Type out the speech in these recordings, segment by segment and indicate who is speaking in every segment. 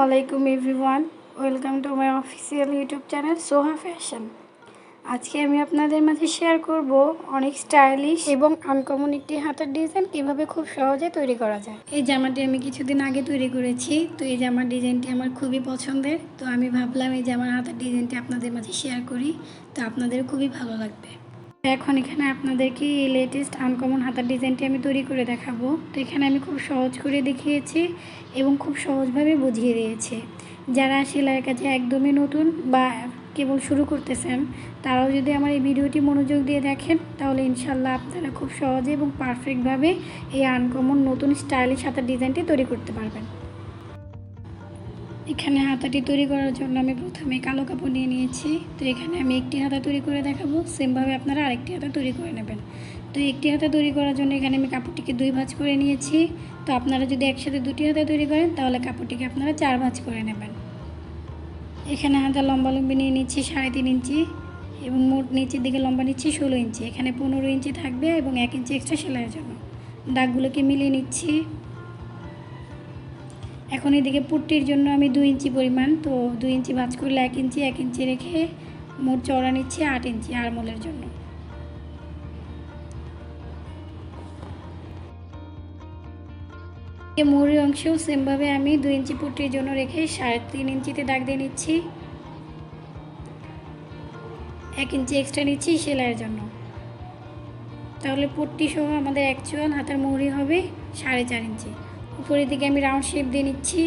Speaker 1: আসসালামু আলাইকুম everyone, welcome to my official YouTube channel Soha fashion. আজকে আমি আপনাদের মাঝে শেয়ার করব অনেক স্টাইলিশ এবং আনকমন একটি হাতার ডিজাইন কিভাবে খুব সহজে তৈরি করা যায়। এই জামাটি আমি কিছুদিন আগে তৈরি করেছি, তো এই জামার ডিজাইনটি আমার খুবই পছন্দের। তো আমি ভাবলাম এই জামার হাতার ডিজাইনটি আপনাদের মাঝে শেয়ার করি, তো আপনাদের খুবই ভালো লাগবে। এখন এখানে আপনাদেরকে এই লেটেস্ট আনকমন হাতার ডিজাইনটি আমি তৈরি করে দেখাবো। তো এখানে আমি খুব সহজ করে দেখিয়েছি এবং খুব সহজভাবে বুঝিয়ে দিয়েছি। যারা সেলাইয়ের কাছে একদমই নতুন বা কেবল শুরু করতেছেন, তারাও যদি আমার এই ভিডিওটি মনোযোগ দিয়ে দেখেন, তাহলে ইনশাল্লাহ আপনারা খুব সহজে এবং পারফেক্টভাবে এই আনকমন নতুন স্টাইলিশ হাতার ডিজাইনটি তৈরি করতে পারবেন। এখানে হাতাটি তৈরি করার জন্য আমি প্রথমে কালো কাপড় নিয়ে নিয়েছি। তো এখানে আমি একটি হাতা তৈরি করে দেখাবো, সেমভাবে আপনারা আরেকটি হাতা তৈরি করে নেবেন। তো একটি হাতা তৈরি করার জন্য এখানে আমি কাপড়টিকে 2 ভাঁজ করে নিয়েছি। তো আপনারা যদি একসাথে দুটি হাতা তৈরি করেন, তাহলে কাপড়টিকে আপনারা 4 ভাঁজ করে নেবেন। এখানে হাতা লম্বি নিয়ে নিচ্ছি 3.5 ইঞ্চি এবং মোট নিচের দিকে লম্বা নিচ্ছি 16 ইঞ্চি। এখানে 15 ইঞ্চি থাকবে এবং 1 ইঞ্চি এক্সট্রা সেলাইয়ের জন্য। দাগগুলোকে মিলিয়ে নিচ্ছি। এখন এদিকে পুট্টির জন্য আমি 2 ইঞ্চি পরিমাণ, তো 2 ইঞ্চি ভাঁজ করলে 1 ইঞ্চি রেখে মোট চওড়া নিচ্ছি 8 ইঞ্চি আরমোলের জন্য। মুহুরির অংশেও সেমভাবে আমি 2 ইঞ্চি পুট্টির জন্য রেখে 3.5 ইঞ্চিতে দাগ দিয়ে নিচ্ছি। 1 ইঞ্চি এক্সট্রা নিচ্ছি সেলাইয়ের জন্য। তাহলে পুট্টি সহ আমাদের অ্যাকচুয়াল হাতার মুহুরি হবে 4.5 ইঞ্চি। উপরের দিকে আমি রাউন্ড শেপ দিয়ে নিচ্ছি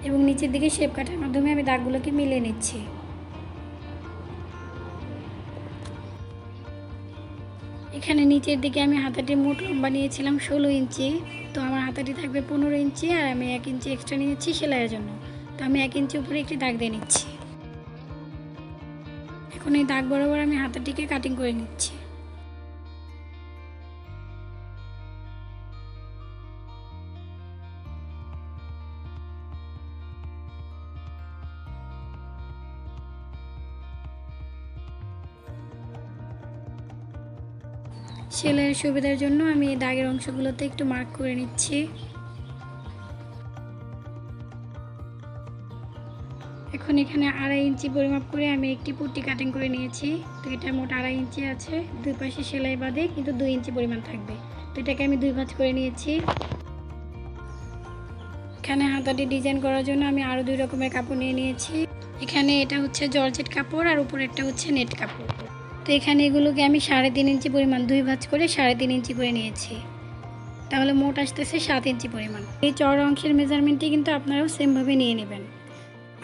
Speaker 1: এবং নিচের দিকে শেপ কাটার মাধ্যমে আমি দাগগুলোকে মিলিয়ে নিচ্ছি। এখানে নিচের দিকে আমি হাতাটির মোট লম্বা নিয়েছিলাম 16 ইঞ্চি, তো আমার হাতাটি থাকবে 15 ইঞ্চি আর আমি 1 ইঞ্চি এক্সট্রা নিয়েছি সেলাইয়ের জন্য। তো আমি 1 ইঞ্চি উপরে একটি দাগ দিয়ে নিচ্ছি। এখন এই দাগ বরাবর আমি হাতাটিকে কাটিং করে নিচ্ছি। সেলাইয়ের সুবিধার জন্য আমি এই দাগের অংশগুলোতে একটু মার্ক করে নিচ্ছি। এখন এখানে 2.5 ইঞ্চি পরিমাপ করে আমি একটি পুট্টি কাটিং করে নিয়েছি। তো এটা মোট 2.5 ইঞ্চি আছে, দুই পাশে সেলাই বাদে কিন্তু 2 ইঞ্চি পরিমাণ থাকবে। তো এটাকে আমি 2 ভাঁজ করে নিয়েছি। এখানে হাতাটি ডিজাইন করার জন্য আমি আরও 2 রকমের কাপড় নিয়ে নিয়েছি। এখানে এটা হচ্ছে জর্জেট কাপড় আর উপরেরটা হচ্ছে নেট কাপড়। তো এখানে এগুলোকে আমি 3.5 ইঞ্চি পরিমাণ 2 ভাঁজ করে 3.5 ইঞ্চি করে নিয়েছি। তাহলে মোট আসতেছে 7 ইঞ্চি পরিমাণ। এই চওড়া অংশের মেজারমেন্টটি কিন্তু আপনারাও সেমভাবে নিয়ে নেবেন।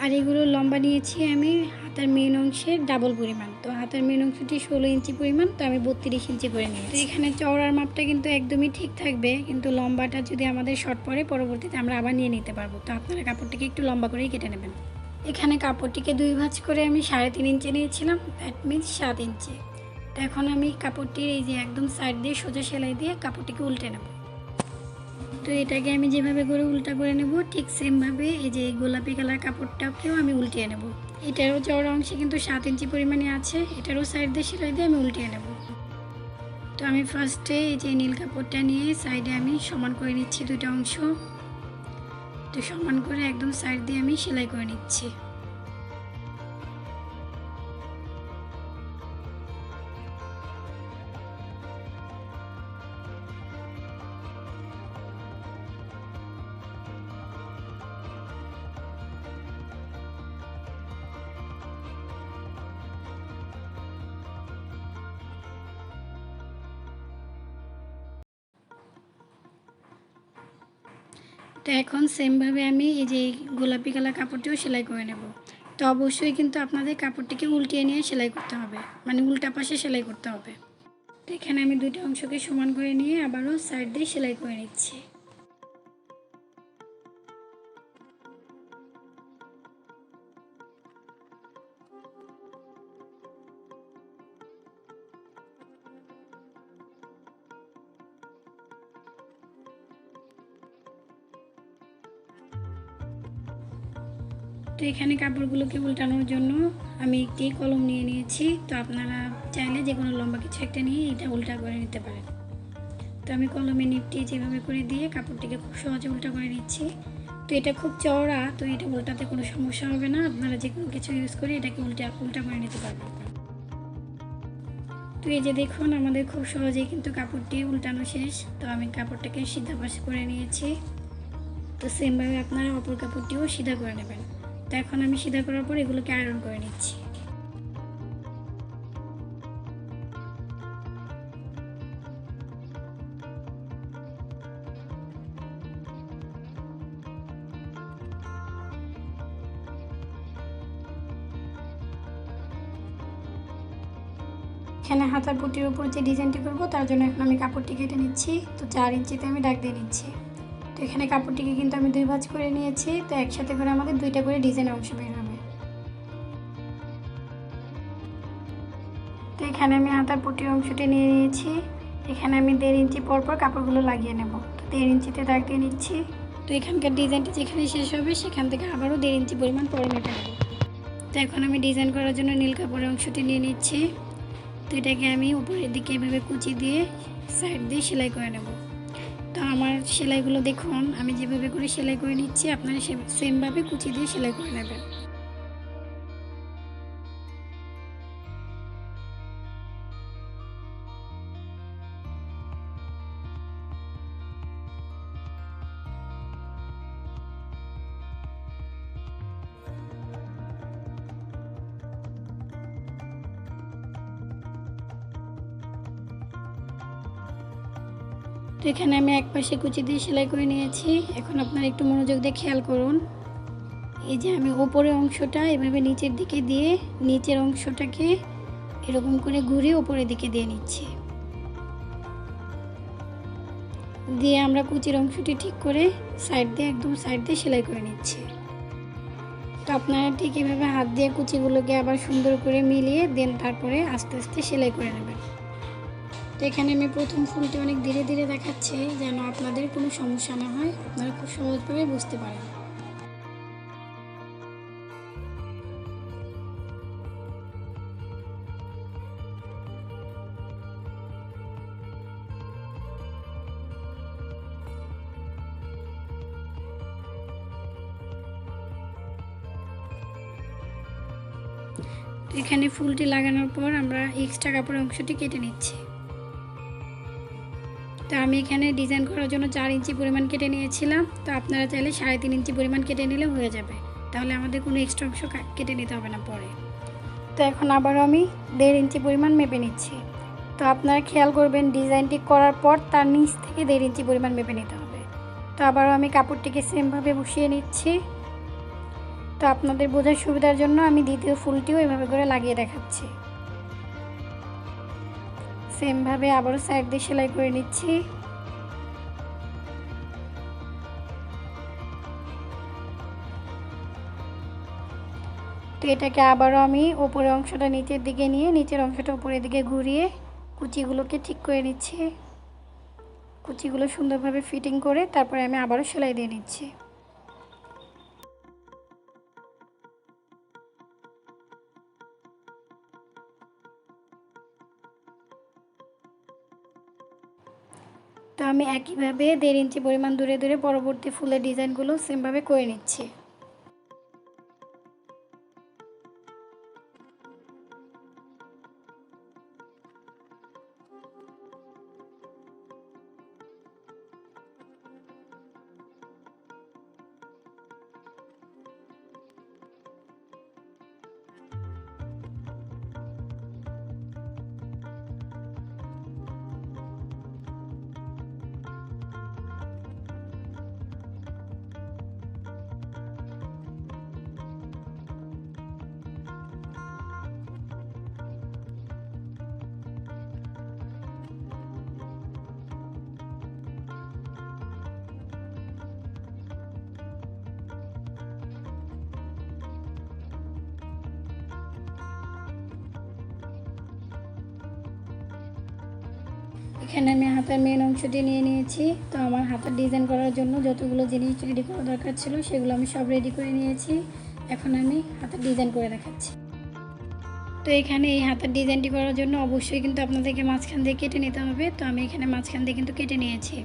Speaker 1: আর এগুলো লম্বা নিয়েছি আমি হাতার মেন অংশের ডাবল পরিমাণ। তো হাতার মেন অংশটি 16 ইঞ্চি পরিমাণ, তো আমি 32 ইঞ্চি করে নিয়েছি। এখানে চওড়ার মাপটা কিন্তু একদমই ঠিক থাকবে, কিন্তু লম্বাটা যদি আমাদের শর্ট পড়ে পরবর্তীতে আমরা আবার নিয়ে নিতে পারবো। তো আপনারা কাপড়টিকে একটু লম্বা করেই কেটে নেবেন। এখানে কাপড়টিকে 2 ভাঁজ করে আমি 3.5 ইঞ্চি নিয়েছিলাম, দ্যাট মিনস 7 ইঞ্চি। তো এখন আমি কাপড়টির এই যে একদম সাইড দিয়ে সোজা সেলাই দিয়ে কাপড়টিকে উল্টে নেব। তো এটাকে আমি যেভাবে করে উল্টা করে নেব, ঠিক সেমভাবে এই যে গোলাপি কালার কাপড়টাকেও আমি উল্টিয়ে নেব। এটারও চওড়া অংশে কিন্তু 7 ইঞ্চি পরিমাণে আছে, এটারও সাইড দিয়ে সেলাই দিয়ে আমি উল্টিয়ে নেব। তো আমি ফার্স্টে এই যে নীল কাপড়টা নিয়ে সাইডে আমি সমান করে নিচ্ছি 2টা অংশ। তো সমান করে একদম সাইড দিয়ে আমি সেলাই করে নিচ্ছি। তো এখন সেমভাবে আমি এই যে গোলাপি কালার কাপড়টিও সেলাই করে নেব। তো অবশ্যই কিন্তু আপনাদের কাপড়টিকে উল্টিয়ে নিয়ে সেলাই করতে হবে, মানে উল্টা পাশে সেলাই করতে হবে। তো এখানে আমি 2টা অংশকে সমান করে নিয়ে আবারও সাইড দিয়ে সেলাই করে নিচ্ছি। তো এখানে কাপড়গুলোকে উল্টানোর জন্য আমি একটি কলম নিয়ে নিয়েছি। তো আপনারা চাইলে যে কোনো লম্বা কিছু একটা নিয়ে এটা উল্টা করে নিতে পারেন। তো আমি কলমে নিপটি যেভাবে করে দিয়ে কাপড়টিকে খুব সহজে উল্টা করে নিচ্ছি। তো তো এটা খুব চওড়া, তো এটা উল্টাতে কোনো সমস্যা হবে না। আপনারা যে কোনো কিছু ইউজ করে এটাকে উল্টা করে নিতে পারবেন। তো এই যে দেখুন, আমাদের খুব সহজেই কিন্তু কাপড়টি উল্টানো শেষ। তো আমি কাপড়টাকে সিধা পাশে করে নিয়েছি। তো সেমভাবে আপনারা অপর কাপড়টিও সিধা করে নেবেন। তো এখন আমি সিধা করার পর এগুলোকে আয়রন করে নিচ্ছি। এখানে হাতার পট্টির উপর যে ডিজাইনটি করবো তার জন্য এখন আমি কাপড়টি কেটে নিচ্ছি। তো 4 ইঞ্চিতে আমি দাগ দিয়ে নিচ্ছি। তো এখানে কাপড়টিকে কিন্তু আমি 2 ভাঁজ করে নিয়েছি। তো একসাথে করে আমাদের 2টা করে ডিজাইন অংশ বের হবে। তো এখানে আমি হাতার পট্টির অংশটি নিয়ে নিয়েছি। এখানে আমি 1.5 ইঞ্চি পর পর কাপড়গুলো লাগিয়ে নেব। তো 1.5 ইঞ্চিতে দাগ দিয়ে নিচ্ছি। তো এখানকার ডিজাইনটি যেখানে শেষ হবে সেখান থেকে আবারও 1.5 ইঞ্চি পরিমাণ পরে মেপে নেব। তো এখন আমি ডিজাইন করার জন্য নীল কাপড়ের অংশটি নিয়ে নিচ্ছি। তো এটাকে আমি উপরের দিকে এভাবে কুচি দিয়ে সাইড দিয়ে সেলাই করে নেব। তো আমার সেলাইগুলো দেখুন, আমি যেভাবে করে সেলাই করে নিচ্ছি, আপনারা সেমভাবে কুচি দিয়ে সেলাই করে নেবেন। তো এখানে আমি এক পাশে কুচি দিয়ে সেলাই করে নিয়েছি। এখন আপনারা একটু মনোযোগ দিয়ে খেয়াল করুন। এই যে আমি উপরের অংশটা এভাবে নিচের দিকে দিয়ে নিচের অংশটাকে এরকম করে ঘুরিয়ে উপরের দিকে দিয়ে নিচ্ছি। দিয়ে আমরা কুচির অংশটি ঠিক করে একদম সাইড দিয়ে সেলাই করে নিচ্ছি। তো আপনারা ঠিক এভাবে হাত দিয়ে কুচিগুলোকে আবার সুন্দর করে মিলিয়ে দেন তারপরে আস্তে আস্তে সেলাই করে নেবেন। তো এখানে আমি প্রথম ফুলটি অনেক ধীরে ধীরে দেখাচ্ছি যেন আপনাদের কোনো সমস্যা না হয়, আপনারা খুব সহজভাবে বুঝতে পারেন। তো এখানে ফুলটি লাগানোর পর আমরা এক্সট্রা কাপড়ের অংশটি কেটে নিচ্ছি। তো আমি এখানে ডিজাইন করার জন্য 4 ইঞ্চি পরিমাণ কেটে নিয়েছিলাম। তো আপনারা চাইলে 3.5 ইঞ্চি পরিমাণ কেটে নিলে হয়ে যাবে, তাহলে আমাদের কোনো এক্সট্রা অংশ কেটে নিতে হবে না পরে। তো এখন আবারও আমি 1.5 ইঞ্চি পরিমাণ মেপে নিচ্ছি। তো আপনারা খেয়াল করবেন ডিজাইনটি করার পর তার নিচ থেকে 1.5 ইঞ্চি পরিমাণ মেপে নিতে হবে। তো আবারও আমি কাপড়টিকে সেমভাবে বসিয়ে নিচ্ছি। তো আপনাদের বোঝার সুবিধার জন্য আমি দ্বিতীয় ফুলটিও এভাবে করে লাগিয়ে দেখাচ্ছি। সেমভাবে আবারও সাইড দিয়ে সেলাই করে নিচ্ছি। তো এটাকে আবারও আমি উপরের অংশটা নিচের দিকে নিয়ে নিচের অংশটা উপরের দিকে ঘুরিয়ে কুচিগুলোকে ঠিক করে নিচ্ছি। কুচিগুলো সুন্দরভাবে ফিটিং করে তারপরে আমি আবারও সেলাই দিয়ে নিচ্ছি। তো আমি একইভাবে 1.5 ইঞ্চি পরিমাণ দূরে দূরে পরবর্তী ফুলের ডিজাইনগুলো সেমভাবে করে নিচ্ছি। এখানে আমি হাতার মেন অংশটি নিয়ে নিয়েছি। তো আমার হাতার ডিজাইন করার জন্য যতগুলো জিনিস রেডি করা দরকার ছিল সেগুলো আমি সব রেডি করে নিয়েছি। এখন আমি হাতার ডিজাইন করে দেখাচ্ছি। তো এখানে এই হাতার ডিজাইনটি করার জন্য অবশ্যই কিন্তু আপনাদেরকে মাঝখান দিয়ে কেটে নিতে হবে। তো আমি এখানে মাঝখান দিয়ে কিন্তু কেটে নিয়েছি।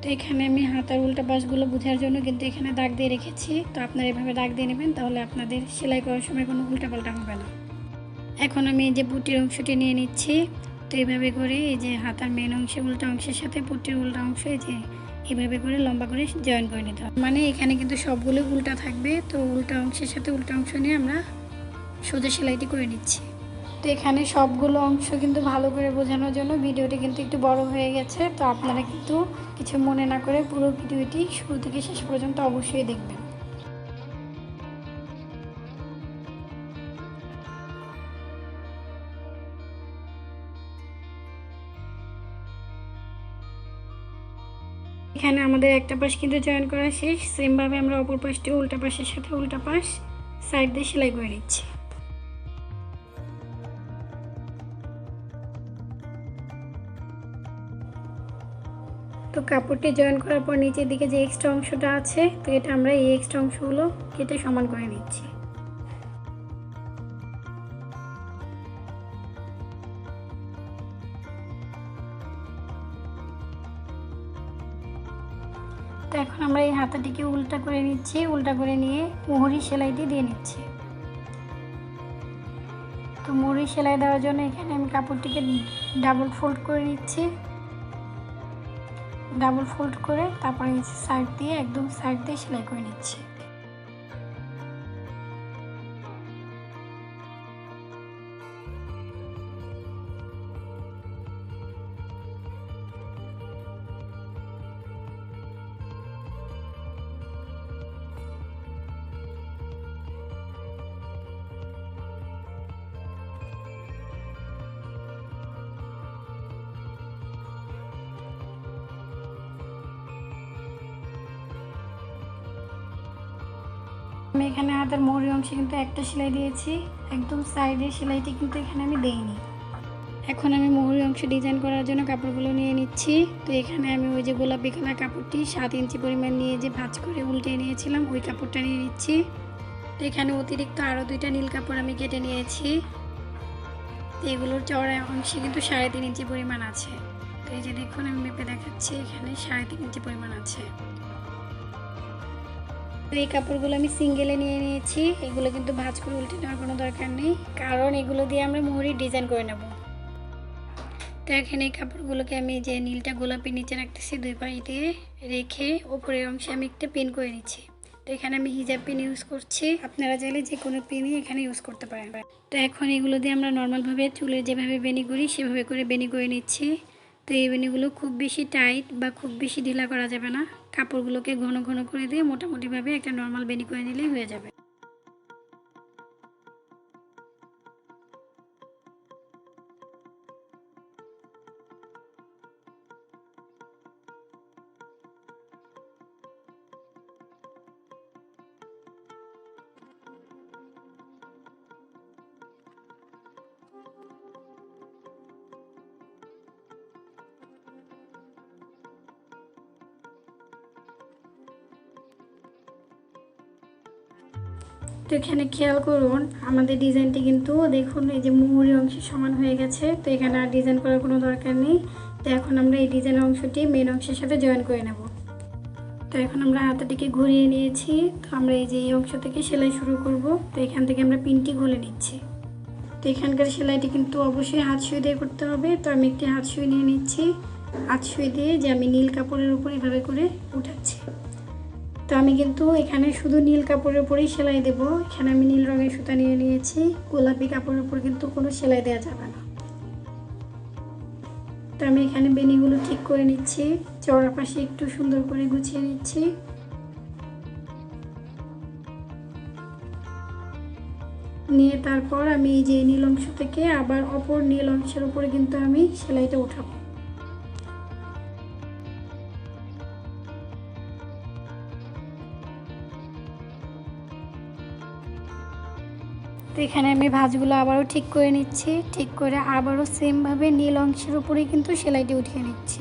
Speaker 1: তো এখানে আমি হাতার উল্টা পাশগুলো বোঝার জন্য কিন্তু এখানে দাগ দিয়ে রেখেছি। তো আপনারা এভাবে দাগ দিয়ে নেবেন, তাহলে আপনাদের সেলাই করার সময় কোনো উল্টাপাল্টা হবে না। এখন আমি এই যে বুটির অংশটি নিয়ে নিচ্ছি। তো এইভাবে করে এই যে হাতার মেন অংশে উল্টা অংশের সাথে বুটির উল্টা অংশ এই যে এইভাবে করে লম্বা করে জয়েন করে নিতে হবে। মানে এখানে কিন্তু সবগুলো উল্টা থাকবে, তো উল্টা অংশের সাথে উল্টা অংশ নিয়ে আমরা সোজা সেলাইটি করে নিচ্ছি। তো এখানে সবগুলো অংশ কিন্তু ভালো করে বোঝানোর জন্য ভিডিওটি কিন্তু একটু বড় হয়ে গেছে। তো আপনারা কিন্তু কিছু মনে না করে পুরো ভিডিওটি শুরু থেকে শেষ পর্যন্ত অবশ্যই দেখবেন। এখানে আমাদের একটা পাশ কিন্তু জয়েন করা শেষ। সেমভাবে আমরা অপর পাশটি উল্টা পাশের সাথে উল্টা পাশ সাইড দিয়ে সেলাই করে নিচ্ছি। তো কাপড়টি জয়েন করার পর নিচের দিকে যে এক্সট্রা অংশটা আছে, তো এটা আমরা এই এক্সট্রা অংশগুলো কেটে সমান করে নিচ্ছি। তো এখন আমরা এই হাতাটিকে উল্টা করে নিচ্ছি, উল্টা করে নিয়ে মোহরি সেলাইটি দিয়ে নিচ্ছি। তো মোহরি সেলাই দেওয়ার জন্য এখানে আমি কাপড়টিকে ডাবল ফোল্ড করে নিচ্ছি। ডাবল ফোল্ড করে তারপরে সাইড দিয়ে একদম সাইড দিয়ে সেলাই করে নিচ্ছি। আমি এখানে হাতের মোহরি অংশে কিন্তু একটা সেলাই দিয়েছি, একদম সাইডের সেলাইটি কিন্তু এখানে আমি দেইনি। এখন আমি মোহরি অংশ ডিজাইন করার জন্য কাপড়গুলো নিয়ে নিচ্ছি। তো এখানে আমি ওই যে গোলাপি কালার কাপড়টি 7 ইঞ্চি পরিমাণ নিয়ে যে ভাঁজ করে উল্টে নিয়েছিলাম, ওই কাপড়টা নিয়ে নিচ্ছি। তো এখানে অতিরিক্ত আরও 2টা নীল কাপড় আমি কেটে নিয়েছি। তো এগুলোর চওড়া অংশে কিন্তু 3.5 ইঞ্চি পরিমাণ আছে। তো এই যে দেখুন আমি মেপে দেখাচ্ছি, এখানে 3.5 ইঞ্চি পরিমাণ আছে। তো এই কাপড়গুলো আমি সিঙ্গেলে নিয়ে নিয়েছি। এগুলো কিন্তু ভাঁজ করে উল্টে নেওয়ার কোনো দরকার নেই, কারণ এগুলো দিয়ে আমরা মোহরির ডিজাইন করে নেব। তো এখানে এই কাপড়গুলোকে আমি যে নীলটা গোলাপি নিচে রাখতেছি, 2 পাশ দিয়ে রেখে ওপরের অংশে আমি একটা পিন করে নিচ্ছি। তো এখানে আমি হিজাব পিন ইউজ করছি, আপনারা চাইলে যে কোনো পিনই এখানে ইউজ করতে পারেন। তো এখন এগুলো দিয়ে আমরা নর্মালভাবে চুলের যেভাবে বেনি করি সেভাবে করে বেনি করে নিচ্ছি। তো এই বেনিগুলো খুব বেশি টাইট বা খুব বেশি ঢিলা করা যাবে না, কাপড়গুলোকে ঘন ঘন করে দিয়ে মোটামুটিভাবে একটা নর্মাল বেনি করে নিলেই হয়ে যাবে। তো এখানে খেয়াল করুন, আমাদের ডিজাইনটি কিন্তু দেখুন এই যে মোহরি অংশ সমান হয়ে গেছে। তো এখানে আর ডিজাইন করার কোনো দরকার নেই। তো এখন আমরা এই ডিজাইন অংশটি মেন অংশের সাথে জয়েন করে নেব। তো এখন আমরা হাতাটিকে ঘুরিয়ে নিয়েছি। তো আমরা এই যে এই অংশ থেকে সেলাই শুরু করব। তো এখান থেকে আমরা পিনটি খুলে নিচ্ছি। তো এখানকার সেলাইটি কিন্তু অবশ্যই হাত সুই দিয়ে করতে হবে। তো আমি একটি হাত সুই নিয়ে নিচ্ছি। হাত সুই দিয়ে যে আমি নীল কাপড়ের উপর এভাবে করে উঠাচ্ছি। তো আমি কিন্তু এখানে শুধু নীল কাপড়ের উপরেই সেলাই দেব। এখানে আমি নীল রঙের সুতা নিয়ে নিয়েছি, গোলাপি কাপড়ের উপর কিন্তু কোনো সেলাই দেওয়া যাবে না। তো আমি এখানে বেনিগুলো ঠিক করে নিচ্ছি, চওড়া পাশে একটু সুন্দর করে গুছিয়ে নিচ্ছি। নিয়ে তারপর আমি এই যে নীল অংশ থেকে আবার অপর নীল অংশের উপরে কিন্তু আমি সেলাইটা উঠাবো। তো এখানে আমি ভাঁজগুলো আবারও ঠিক করে নিচ্ছি, ঠিক করে আবারও সেমভাবে নীল অংশের উপরেই কিন্তু সেলাইটি উঠিয়ে নিচ্ছি।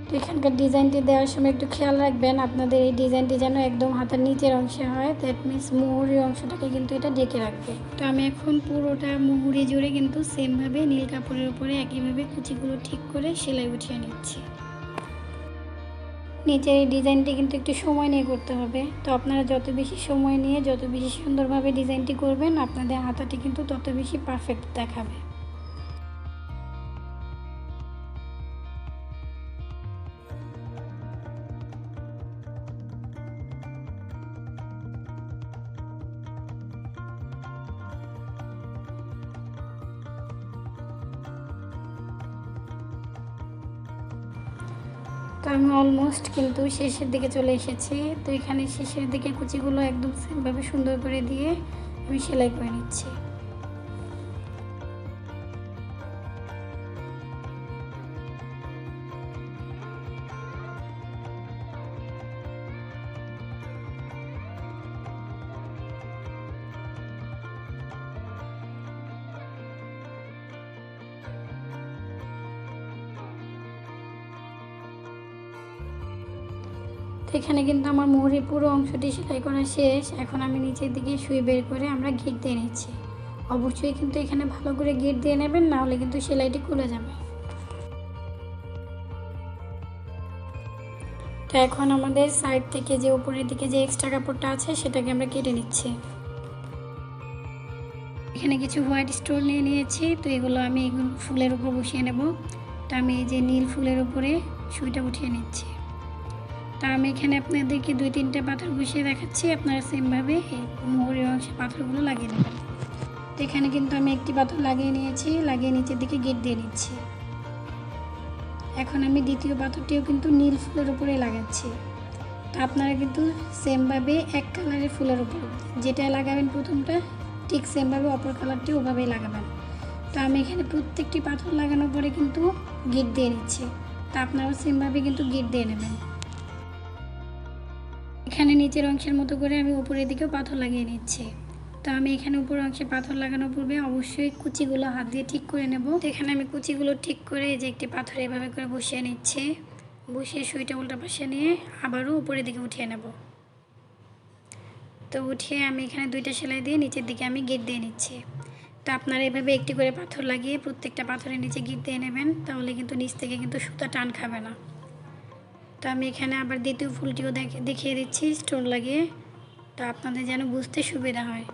Speaker 1: তো এখানকার ডিজাইনটি দেওয়ার সময় একটু খেয়াল রাখবেন আপনাদের এই ডিজাইনটি যেন একদম হাতের নিচের অংশে হয়, দ্যাট মিনস মুহুরির অংশটাকে কিন্তু এটা ঢেকে রাখবে। তো আমি এখন পুরোটা মুহুরি জুড়ে কিন্তু সেমভাবে নীল কাপড়ের উপরে একইভাবে কুচিগুলো ঠিক করে সেলাই উঠিয়ে নিচ্ছি। নিচের এই ডিজাইনটি কিন্তু একটু সময় নিয়ে করতে হবে। তো আপনারা যত বেশি সময় নিয়ে যত বেশি সুন্দরভাবে ডিজাইনটি করবেন আপনাদের হাতাটি কিন্তু তত বেশি পারফেক্ট দেখাবে। তো আমি অলমোস্ট কিন্তু শেষের দিকে চলে এসেছি। তো এখানে শেষের দিকে কুচিগুলো একদম সেমভাবে সুন্দর করে দিয়ে আমি সেলাই করে নিচ্ছি। এখানে কিন্তু আমার মুহুরির পুরো অংশটি সেলাই করা শেষ। এখন আমি নিচের দিকে সুই বের করে আমরা গিট দিয়ে নিচ্ছি। অবশ্যই কিন্তু এখানে ভালো করে গিট দিয়ে নেবেন, না হলে কিন্তু সেলাইটি খুলে যাবে। তো এখন আমাদের সাইড থেকে যে উপরের দিকে যে এক্সট্রা কাপড়টা আছে সেটাকে আমরা কেটে নিচ্ছি। এখানে কিছু হোয়াইট স্টোন নিয়ে নিয়েছি। তো এগুলো আমি ফুলের উপর বসিয়ে নেব। তো আমি এই যে নীল ফুলের উপরে সুইটা উঠিয়ে নিচ্ছি। তা আমি এখানে আপনাদেরকে 2-3টে পাথর বসিয়ে দেখাচ্ছি, আপনারা সেমভাবে এই মুহুরির অংশে পাথরগুলো লাগিয়ে নেবেন। তো এখানে কিন্তু আমি একটি পাথর লাগিয়ে নিয়েছি, লাগিয়ে নিচের দিকে গিট দিয়ে নিচ্ছি। এখন আমি দ্বিতীয় পাথরটিও কিন্তু নীল ফুলের উপরে লাগাচ্ছি। তো আপনারা কিন্তু সেমভাবে এক কালারের ফুলের উপর যেটা লাগাবেন প্রথমটা ঠিক সেমভাবে অপর কালারটি ওভাবেই লাগাবেন। তো আমি এখানে প্রত্যেকটি পাথর লাগানোর পরে কিন্তু গিট দিয়ে নিচ্ছি। তা আপনারাও সেমভাবে কিন্তু গিট দিয়ে নেবেন। এখানে নিচের অংশের মতো করে আমি উপরের দিকেও পাথর লাগিয়ে নিচ্ছি। তো আমি এখানে উপরের অংশে পাথর লাগানোর পূর্বে অবশ্যই কুচিগুলো হাত দিয়ে ঠিক করে নেব। তো এখানে আমি কুচিগুলো ঠিক করে এই যে একটি পাথর এভাবে করে বসিয়ে নিচ্ছি। বসিয়ে সুইটা উল্টা পাশে নিয়ে আবারও উপরের দিকে উঠিয়ে নেব। তো উঠিয়ে আমি এখানে 2টা সেলাই দিয়ে নিচের দিকে আমি গিট দিয়ে নিচ্ছি। তো আপনারা এভাবে একটি করে পাথর লাগিয়ে প্রত্যেকটা পাথরের নিচে গিট দিয়ে নেবেন, তাহলে কিন্তু নিচ থেকে কিন্তু সুতা টান খাবে না। তো আমি এখানে আবার দ্বিতীয় ফুলটিও দেখিয়ে দিচ্ছি স্টোন লাগিয়ে, তো আপনাদের যেন বুঝতে সুবিধা হয়।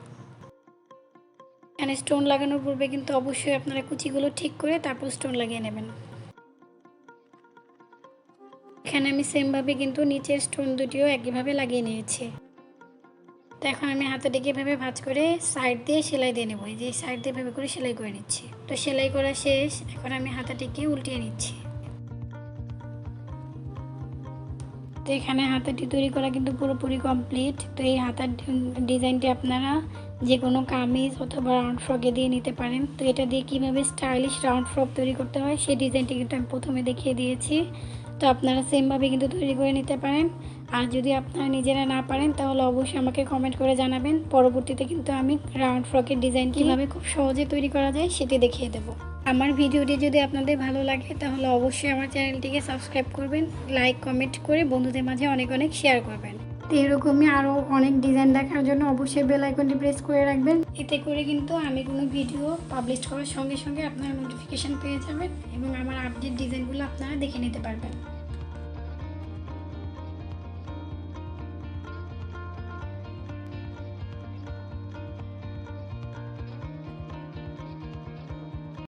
Speaker 1: এখানে স্টোন লাগানোর পূর্বে কিন্তু অবশ্যই আপনারা কুচিগুলো ঠিক করে তারপর স্টোন লাগিয়ে নেবেন। এখানে আমি সেমভাবে কিন্তু নিচের স্টোন দুটিও একইভাবে লাগিয়ে নিয়েছি। তো এখন আমি হাতাটিকে এভাবে ভাঁজ করে সাইড দিয়ে সেলাই দিয়ে নেব। এই যে সাইড দিয়ে এভাবে করে সেলাই করে নিচ্ছি। তো সেলাই করা শেষ, এখন আমি হাতাটিকে উল্টিয়ে নিচ্ছি। তো এখানে হাতাটি তৈরি করা কিন্তু পুরোপুরি কমপ্লিট। তো এই হাতার ডিজাইনটি আপনারা যে কোনো কামিজ অথবা রাউন্ড ফ্রকে দিয়ে নিতে পারেন। তো এটা দিয়ে কীভাবে স্টাইলিশ রাউন্ড ফ্রক তৈরি করতে হয় সেই ডিজাইনটি কিন্তু আমি প্রথমে দেখিয়ে দিয়েছি। তো আপনারা সেমভাবে কিন্তু তৈরি করে নিতে পারেন। আর যদি আপনারা নিজেরা না পারেন তাহলে অবশ্যই আমাকে কমেন্ট করে জানাবেন। পরবর্তীতে কিন্তু আমি রাউন্ড ফ্রকের ডিজাইন কীভাবে খুব সহজে তৈরি করা যায় সেটি দেখিয়ে দেবো। আমার ভিডিওটি যদি আপনাদের ভালো লাগে তাহলে অবশ্যই আমার চ্যানেলটিকে সাবস্ক্রাইব করবেন, লাইক কমেন্ট করে বন্ধুদের মাঝে অনেক অনেক শেয়ার করবেন। তো এরকমই আরও অনেক ডিজাইন দেখার জন্য অবশ্যই বেল আইকনটি প্রেস করে রাখবেন। এতে করে কিন্তু আমি কোনো ভিডিও পাবলিশ করার সঙ্গে সঙ্গে আপনারা নোটিফিকেশান পেয়ে যাবেন এবং আমার আপডেট ডিজাইনগুলো আপনারা দেখে নিতে পারবেন।